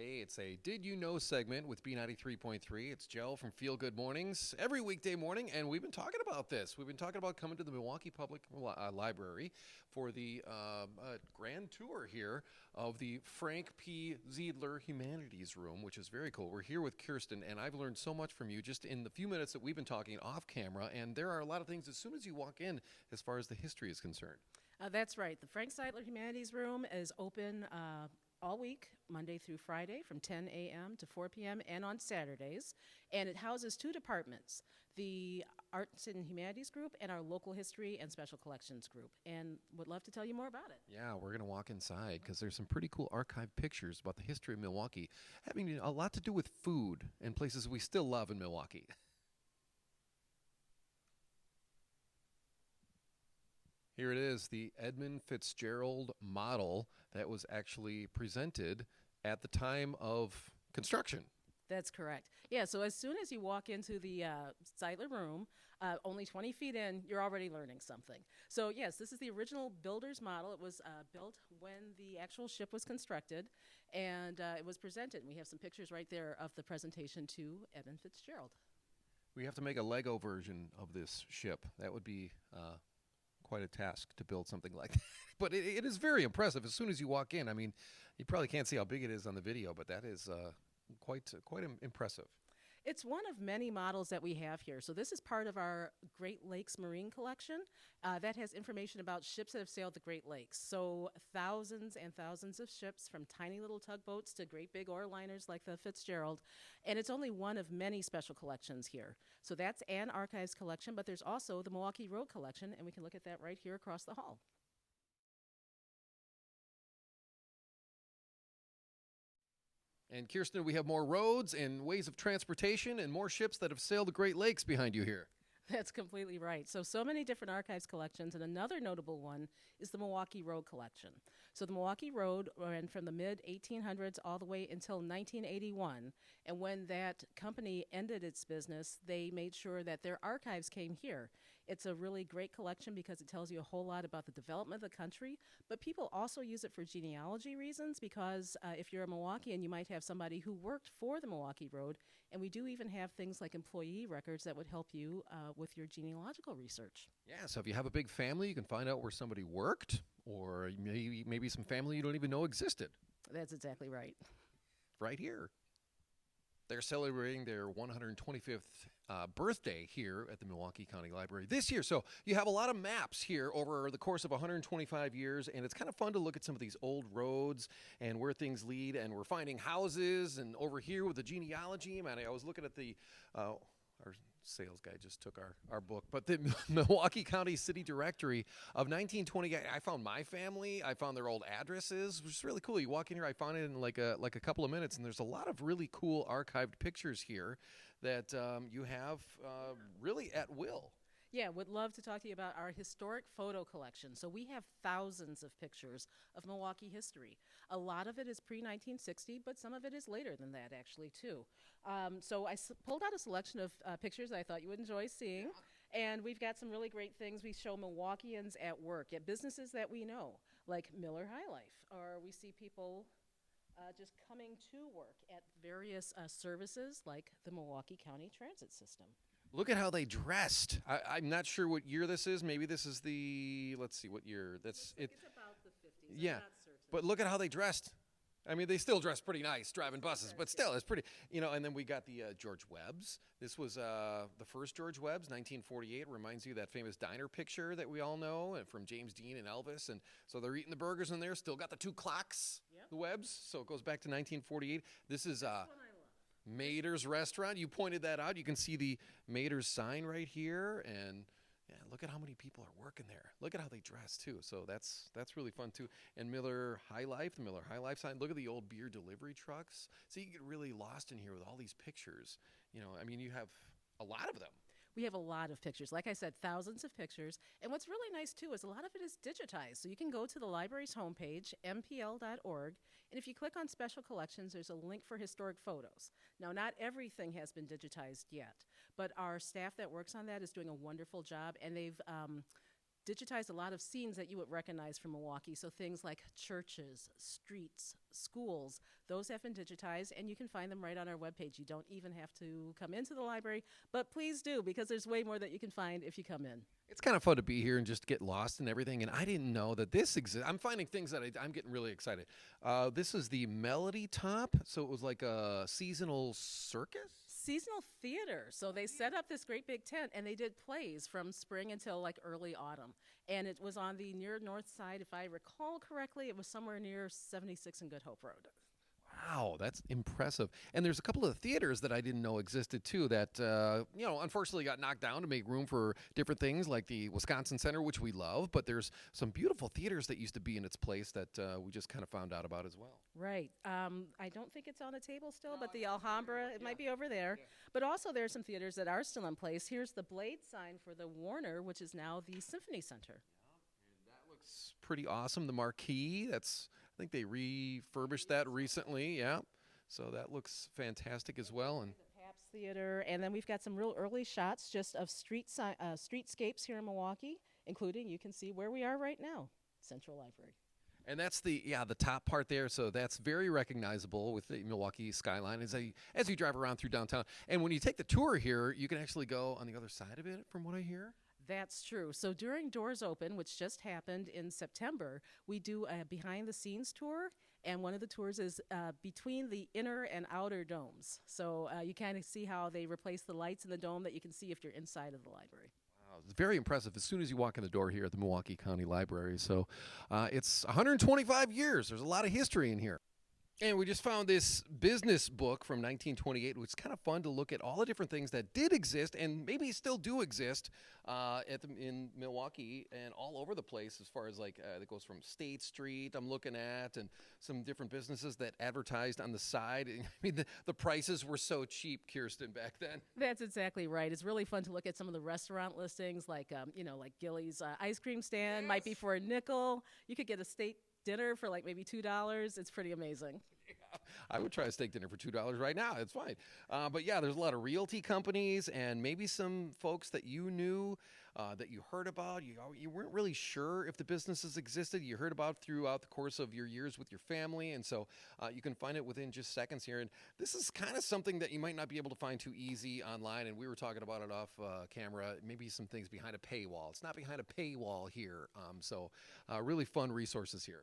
Hey, it's a Did You Know segment with B93.3. It's Joe from Feel Good Mornings every weekday morning, and we've been talking about this. We've been talking about coming to the Milwaukee Public Library for the grand tour here of the Frank P. Ziedler Humanities Room, which is very cool. We're here with Kirsten, and I've learned so much from you just in the few minutes that we've been talking off camera, and there are a lot of things as soon as you walk in as far as the history is concerned. That's right. The Frank Ziedler Humanities Room is open all week, Monday through Friday, from 10 a.m. to 4 p.m. and on Saturdays. And it houses two departments, the Arts and Humanities Group and our Local History and Special Collections Group. And would love to tell you more about it. Yeah, we're going to walk inside because there's some pretty cool archived pictures about the history of Milwaukee, having a lot to do with food and places we still love in Milwaukee. Here it is, the Edmond Fitzgerald model that was actually presented at the time of construction. That's correct. Yeah, so as soon as you walk into the Ziedler room, only 20 feet in, you're already learning something. So yes, this is the original builder's model. It was built when the actual ship was constructed, and it was presented. And we have some pictures right there of the presentation to Edmond Fitzgerald. We have to make a Lego version of this ship. That would be quite a task to build something like that. But it is very impressive as soon as you walk in. I mean, you probably can't see how big it is on the video, but that is quite impressive. It's one of many models that we have here. So this is part of our Great Lakes Marine Collection that has information about ships that have sailed the Great Lakes. So thousands and thousands of ships, from tiny little tugboats to great big ore liners like the Fitzgerald. And it's only one of many special collections here. So that's an archives collection, but there's also the Milwaukee Road Collection, and we can look at that right here across the hall. And Kirsten, we have more roads and ways of transportation and more ships that have sailed the Great Lakes behind you here. That's completely right. So many different archives collections, and another notable one is the Milwaukee Road Collection. So the Milwaukee Road ran from the mid-1800s all the way until 1981, and when that company ended its business, they made sure that their archives came here. It's a really great collection because it tells you a whole lot about the development of the country, but people also use it for genealogy reasons because if you're a Milwaukeean, you might have somebody who worked for the Milwaukee Road, and we do even have things like employee records that would help you with your genealogical research. Yeah, so if you have a big family, you can find out where somebody worked, or maybe some family you don't even know existed. That's exactly right. Right here. They're celebrating their 125th birthday here at the Milwaukee County Library this year. So you have a lot of maps here over the course of 125 years, and it's kind of fun to look at some of these old roads and where things lead, and we're finding houses, and over here with the genealogy, man, I was looking at the our sales guy just took our book, but the Milwaukee County City Directory of 1920. I found my family. I found their old addresses, which is really cool. You walk in here, I found it in like a couple of minutes, and there's a lot of really cool archived pictures here that you have really at will. Yeah, would love to talk to you about our historic photo collection. So we have thousands of pictures of Milwaukee history. A lot of it is pre-1960, but some of it is later than that, actually, too. So I pulled out a selection of pictures that I thought you would enjoy seeing. And we've got some really great things. We show Milwaukeeans at work, at businesses that we know, like Miller High Life, or we see people just coming to work at various services like the Milwaukee County Transit System. Look at how they dressed. I'm not sure what year this is. Maybe this is let's see what year. It's about the 50s. Yeah, I'm not certain. But look at how they dressed. I mean, they still dress pretty nice driving buses, but still, it's pretty, and then we got the George Webbs. This was the first George Webbs, 1948. Reminds you of that famous diner picture that we all know from James Dean and Elvis. And so they're eating the burgers in there, still got the two clocks, Yep. the Webbs. So it goes back to 1948. This is This one I love. Mater's Restaurant. You pointed that out. You can see the Mater's sign right here, and yeah, look at how many people are working there. Look at how they dress too. So that's really fun too. And Miller High Life, the Miller High Life sign. Look at the old beer delivery trucks. So you get really lost in here with all these pictures. I mean, you have a lot of them. We have a lot of pictures. Like I said, thousands of pictures. And what's really nice, too, is a lot of it is digitized. So you can go to the library's homepage, mpl.org, and if you click on Special Collections, there's a link for historic photos. Now, not everything has been digitized yet, but our staff that works on that is doing a wonderful job, and they've digitized a lot of scenes that you would recognize from Milwaukee. So things like churches, streets, schools, those have been digitized, and you can find them right on our webpage. You don't even have to come into the library, but please do, because there's way more that you can find if you come in. It's kind of fun to be here and just get lost in everything. And I didn't know that this exists. I'm finding things that I'm getting really excited. This is the Melody Top. So it was like a seasonal circus? Seasonal theater. So they set up this great big tent, and they did plays from spring until like early autumn. And it was on the near north side, if I recall correctly. It was somewhere near 76 and Good Hope Road. Wow, that's impressive. And there's a couple of theaters that I didn't know existed too that, unfortunately got knocked down to make room for different things like the Wisconsin Center, which we love. But there's some beautiful theaters that used to be in its place that we just kind of found out about as well. Right. I don't think it's on the table still, but the Alhambra, it might be over there. Yeah. But also there are some theaters that are still in place. Here's the Blade sign for the Warner, which is now the Symphony Center. Yeah, and that looks pretty awesome. The marquee, I think they refurbished that recently, yeah. So that looks fantastic as well. And the Pabst Theater, and then we've got some real early shots just of streetscapes here in Milwaukee, including, you can see where we are right now, Central Library. And that's the top part there. So that's very recognizable with the Milwaukee skyline as you drive around through downtown. And when you take the tour here, you can actually go on the other side of it, from what I hear. That's true. So during Doors Open, which just happened in September, we do a behind-the-scenes tour, and one of the tours is between the inner and outer domes. So you kind of see how they replace the lights in the dome that you can see if you're inside of the library. Wow, it's very impressive as soon as you walk in the door here at the Milwaukee County Library. So it's 125 years. There's a lot of history in here. And we just found this business book from 1928, which is kind of fun to look at all the different things that did exist and maybe still do exist in Milwaukee and all over the place, as far as it goes from State Street I'm looking at, and some different businesses that advertised on the side. I mean, the prices were so cheap, Kirsten, back then. That's exactly right. It's really fun to look at some of the restaurant listings, like Gilly's ice cream stand. Yes. Might be for a nickel. You could get a steak dinner for like maybe $2. It's pretty amazing. Yeah, I would try a steak dinner for $2 right now. It's fine. But yeah, there's a lot of realty companies and maybe some folks that you knew, that you heard about. You weren't really sure if the businesses existed. You heard about throughout the course of your years with your family. And so you can find it within just seconds here. And this is kind of something that you might not be able to find too easy online. And we were talking about it off camera, maybe some things behind a paywall. It's not behind a paywall here. So really fun resources here.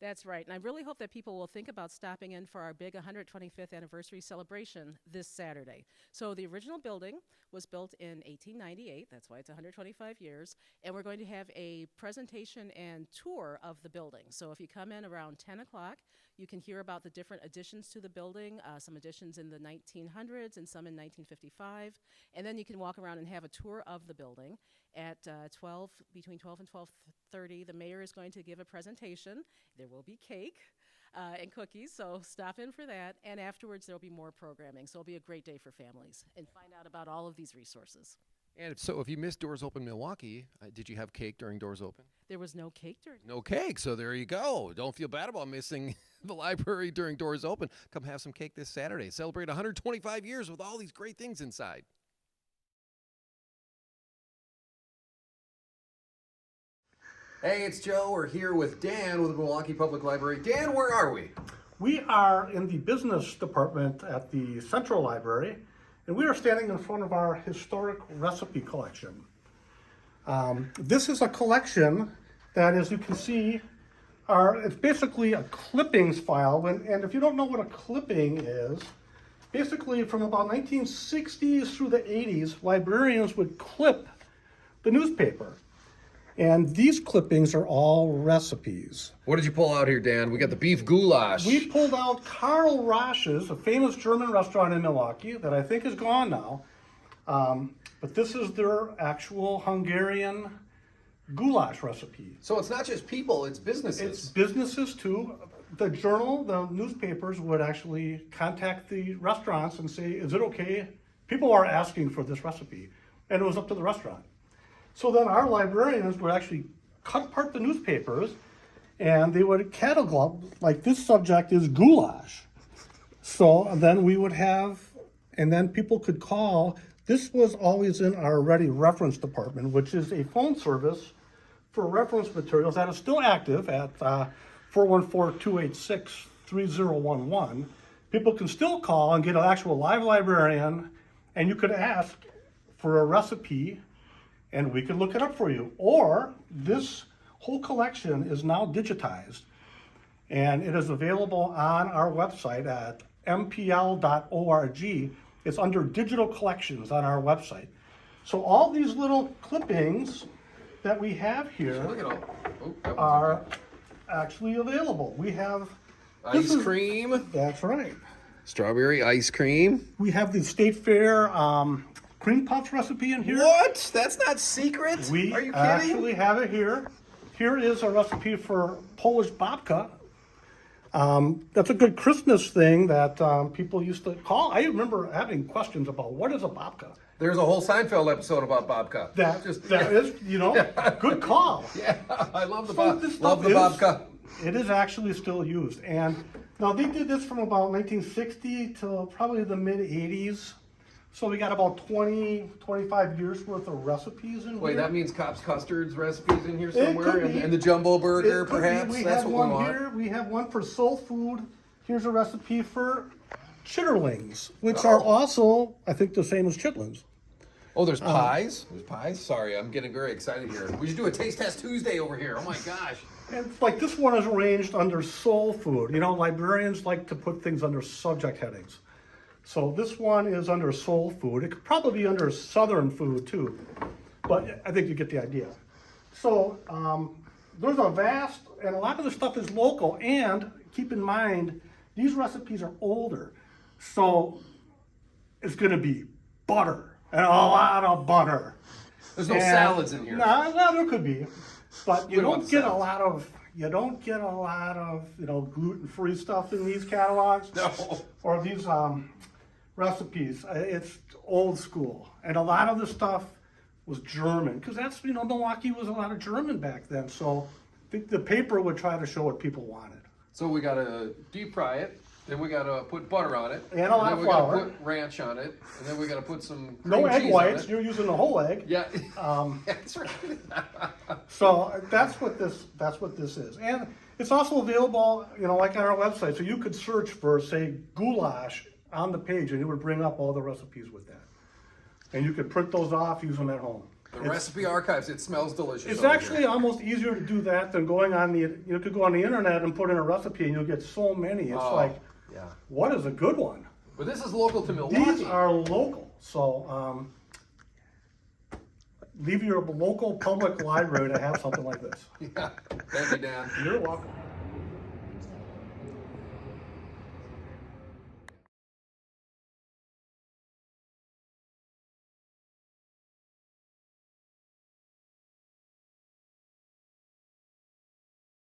That's right. And I really hope that people will think about stopping in for our big 125th anniversary celebration this Saturday. So the original building was built in 1898. That's why it's 125 years. And we're going to have a presentation and tour of the building. So if you come in around 10 o'clock, you can hear about the different additions to the building, some additions in the 1900s and some in 1955. And then you can walk around and have a tour of the building. At between 12 and 12:30, the mayor is going to give a presentation. There will be cake and cookies, so stop in for that. And afterwards, there will be more programming. So it'll be a great day for families and find out about all of these resources. And so if you missed Doors Open Milwaukee, did you have cake during Doors Open? There was no cake during. No cake, so there you go. Don't feel bad about missing the library during Doors Open. Come have some cake this Saturday. Celebrate 125 years with all these great things inside. Hey, it's Joe. We're here with Dan with the Milwaukee Public Library. Dan, where are we? We are in the business department at the Central Library, and we are standing in front of our historic recipe collection. This is a collection that, as you can see, it's basically a clippings file. And if you don't know what a clipping is, basically from about 1960s through the 80s, librarians would clip the newspaper. And these clippings are all recipes. What did you pull out here, Dan? We got the beef goulash. We pulled out Karl Rasch's, a famous German restaurant in Milwaukee that I think is gone now. But this is their actual Hungarian goulash recipe. So it's not just people, it's businesses. It's businesses too. The newspapers would actually contact the restaurants and say, is it okay? People are asking for this recipe. And it was up to the restaurant. So then our librarians would actually cut apart the newspapers and they would catalog, like this subject is goulash. So then we would have, and then people could call. This was always in our ready reference department, which is a phone service for reference materials that is still active at 414-286-3011. People can still call and get an actual live librarian, and you could ask for a recipe, and we could look it up for you. Or this whole collection is now digitized, and it is available on our website at mpl.org. It's under digital collections on our website. So all these little clippings that we have here Look at all. Oh, that was are actually available. We have ice cream. That's right. Strawberry ice cream. We have the State Fair cream puff recipe in here. What? That's not secret? We Are you kidding? actually have it here. Here is a recipe for Polish babka. That's a good Christmas thing that people used to call. I remember having questions about what is a babka. There's a whole Seinfeld episode about babka. That is, good call. Yeah, I love the So this love the stuff babka. It is actually still used. And now they did this from about 1960 to probably the mid 80s. So we got about 20, 25 years worth of recipes in Wait, here. that means Cops Custard's recipes in here It somewhere? could be. And the Jumbo Burger, It could be. perhaps? We That's have what we one want. here. We have one for soul food. Here's a recipe for chitterlings, which are also, I think, the same as chitlins. Oh, there's pies? There's pies? Sorry, I'm getting very excited here. We should do a Taste Test Tuesday over here. Oh my gosh. And it's like this one is arranged under soul food. Librarians like to put things under subject headings. So this one is under soul food. It could probably be under southern food too, but I think you get the idea. So there's a vast, and a lot of the stuff is local, and keep in mind, these recipes are older. So it's gonna be butter, and a lot of butter. There's no salads in here. No, there could be, but you We don't want don't get a salads. lot of gluten-free stuff in these catalogs. No. Or these recipes. It's old school, and a lot of the stuff was German, because that's Milwaukee was a lot of German back then. So the paper would try to show what people wanted. So we gotta deep fry it, then we gotta put butter on it. And a lot then of we flour. gotta put ranch on it, and then we gotta put some No cream egg cheese whites. on it. You're using the whole egg. Yeah, that's right. So that's what this is, and it's also available, like on our website. So you could search for, say, goulash on the page, and it would bring up all the recipes with that, and you could print those off, use them at home. The recipe archives, it smells delicious. It's over actually here. almost easier to do that than going on you could go on the internet and put in a recipe, and you'll get so many. It's like, yeah. what is a good one? But this is local to Milwaukee. These are local, so leave your local public library to have something like this. Yeah. Thank you, Dan. You're welcome.